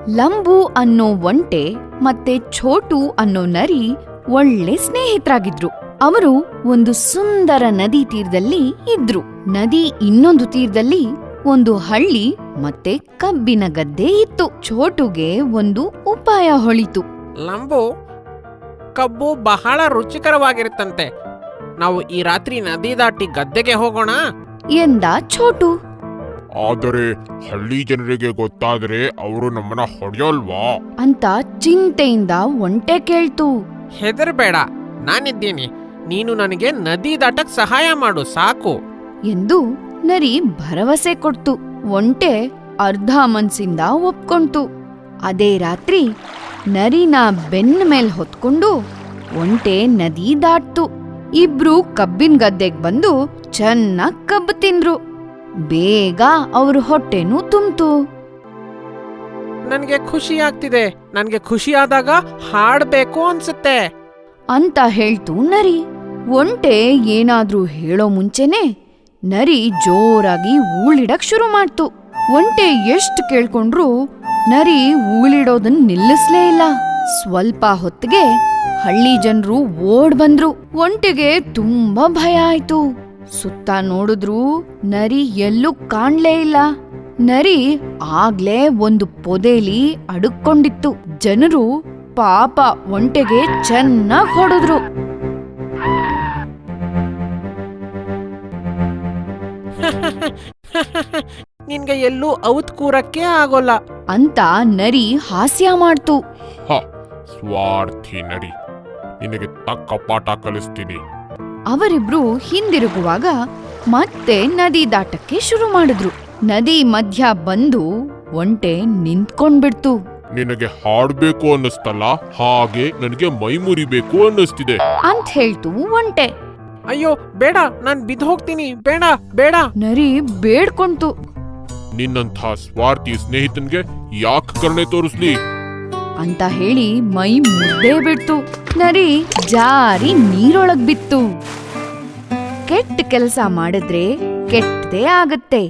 ಲಂಬು ಅನ್ನೋ ಒಂಟೆ ಮತ್ತೆ ಛೋಟು ಅನ್ನೋ ನರಿ ಒಳ್ಳೆ ಸ್ನೇಹಿತರಾಗಿದ್ರು. ಅವರು ಒಂದು ಸುಂದರ ನದಿ ತೀರದಲ್ಲಿ ಇದ್ರು. ನದಿ ಇನ್ನೊಂದು ತೀರದಲ್ಲಿ ಒಂದು ಹಳ್ಳಿ ಮತ್ತೆ ಕಬ್ಬಿನ ಗದ್ದೆ ಇತ್ತು. ಛೋಟುಗೆ ಒಂದು ಉಪಾಯ ಹೊಳಿತು. ಲಂಬು, ಕಬ್ಬು ಬಹಳ ರುಚಿಕರವಾಗಿರುತ್ತಂತೆ. ನಾವು ಈ ರಾತ್ರಿ ನದಿ ದಾಟಿ ಗದ್ದೆಗೆ ಹೋಗೋಣ ಎಂದ ಛೋಟು. ಆದರೆ ಹಳ್ಳಿ ಜನರಿಗೆ ಗೊತ್ತಾದ್ರೆ ಅವರು ನಮ್ಮನ್ನ ಹೊಡೆಯೋಲ್ವಾ ಅಂತ ಚಿಂತೆಯಿಂದ ಒಂಟೆ ಕೇಳ್ತು. ಹೆದರ್ಬೇಡ, ನಾನಿದ್ದೀನಿ. ನೀನು ನನಗೆ ನದಿ ದಾಟಕ್ ಸಹಾಯ ಮಾಡು ಸಾಕು ಎಂದು ನರಿ ಭರವಸೆ ಕೊಡ್ತು. ಒಂಟೆ ಅರ್ಧ ಮನ್ಸಿಂದ ಒಪ್ಕೊಂತು. ಅದೇ ರಾತ್ರಿ ನರಿನ ಬೆನ್ನ ಮೇಲ್ ಹೊತ್ಕೊಂಡು ಒಂಟೆ ನದಿ ದಾಟ್ತು. ಇಬ್ರು ಕಬ್ಬಿನ ಗದ್ದೆಗ್ ಬಂದು ಚೆನ್ನಾಗ್ ಕಬ್ಬು ತಿಂದ್ರು. ಬೇಗ ಅವ್ರ ಹೊಟ್ಟೆನೂ ತುಂಬ್ತು. ನನ್ಗೆ ಖುಷಿ ಆಗ್ತಿದೆ. ನನ್ಗೆ ಖುಷಿ ಆದಾಗ ಹಾಡ್ಬೇಕು ಅನ್ಸುತ್ತೆ ಅಂತ ಹೇಳ್ತು ನರಿ. ಒಂಟೆ ಏನಾದ್ರೂ ಹೇಳೋ ಮುಂಚೆನೆ ನರಿ ಜೋರಾಗಿ ಊಳಿಡಕ್ ಶುರು ಮಾಡ್ತು. ಒಂಟೆ ಎಷ್ಟ್ ಕೇಳ್ಕೊಂಡ್ರು ನರಿ ಊಳಿಡೋದನ್ ನಿಲ್ಲಿಸ್ಲೇ ಇಲ್ಲ. ಸ್ವಲ್ಪ ಹೊತ್ತಿಗೆ ಹಳ್ಳಿ ಜನರು ಓಡ್ ಬಂದ್ರು. ಒಂಟೆಗೆ ತುಂಬಾ ಭಯ ಆಯ್ತು. ಸುತ್ತ ನೋಡಿದ್ರು ನರಿ ಎಲ್ಲೂ ಕಾಣ್ಲೇ ಇಲ್ಲ. ನರಿ ಆಗ್ಲೇ ಒಂದು ಪೊದೆಲಿ ಅಡುಕೊಂಡಿತ್ತು. ಜನರು ಪಾಪ ಒಂಟೆಗೆ ಚೆನ್ನಾಗ್ ಹೊಡೆದ್ರು. ನಿನ್ಗೆ ಎಲ್ಲೂ ಔತ್ ಕೂರಕ್ಕೆ ಆಗೋಲ್ಲ ಅಂತ ನರಿ ಹಾಸ್ಯ ಮಾಡ್ತು. ಸ್ವಾರ್ಥಿ ನರಿ, ನಿನಗೆ ತಕ್ಕ ಪಾಠ ಕಲಿಸ್ತೀನಿ. ಅವರಿಬ್ರು ಹಿಂದಿರುಗುವಾಗ ಮತ್ತೆ ನದಿ ದಾಟಕ್ಕೆ ಶುರು ಮಾಡಿದ್ರು. ನದಿ ಮಧ್ಯ ಬಂದು ಒಂಟೆ ನಿಂತ್ಕೊಂಡ್ಬಿಡ್ತು. ನಿನಗೆ ಹಾಡ್ಬೇಕು ಅನ್ನಿಸ್ತಲ್ಲ, ಹಾಗೆ ನನಗೆ ಮೈ ಮುರಿಬೇಕು ಅನ್ನಿಸ್ತಿದೆ ಅಂತ ಹೇಳ್ತು ಒಂಟೆ. ಅಯ್ಯೋ ಬೇಡ, ನಾನ್ ಬಿದ್ದು ಹೋಗ್ತೀನಿ, ಬೇಡ ಬೇಡ. ನರಿ ಬೇಡ್ಕೊಂತು. ನಿನ್ನಂಥ ಸ್ವಾರ್ಥಿ ಸ್ನೇಹಿತನ್ಗೆ ಯಾಕೆ ಕರುಣೆ ತೋರಿಸ್ಲಿ ಅಂತ ಹೇಳಿ ಮೈ ಮುರ್ದೇ ಬಿಡ್ತು. ನರಿ ಜಾರಿ ನೀರೊಳಗ್ ಬಿತ್ತು. ಕೆಟ್ಟ ಕೆಲಸ ಮಾಡಿದ್ರೆ ಕೆಟ್ಟದೇ ಆಗತ್ತೆ.